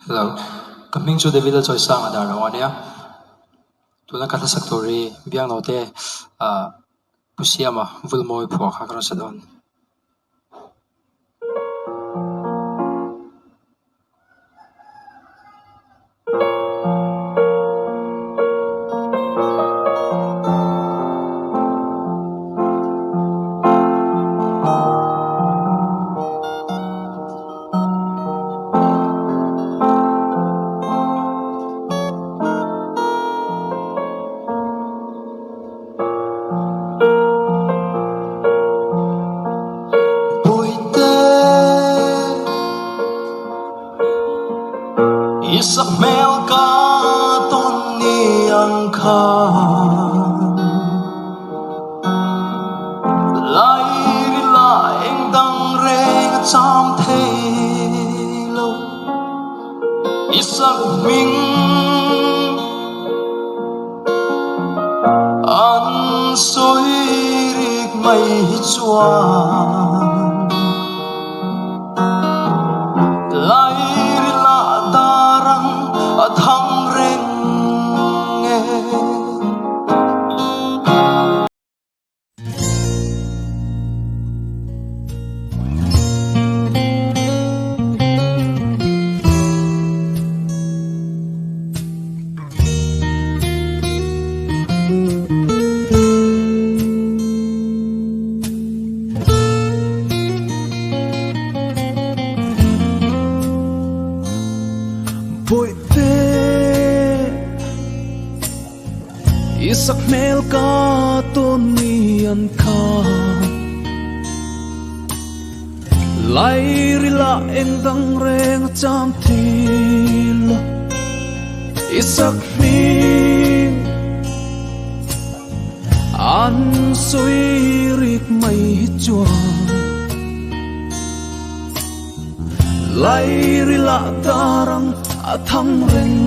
Hello. Coming to the village of Sang Adar Rawania. Tulang kata saktori biang note pusiama vulmoy po kakron sa doon. Isak mel ka ton ni ang ka lai ri laing dang reng cham thei lo isak ming an soi rik mai chuan lai ri la darang thang reng nghe isak mel ka ton ni an ka lai ri la eng dang reng cham thil isak mi an soi rik mai chuan lai ri la tarang a thang reng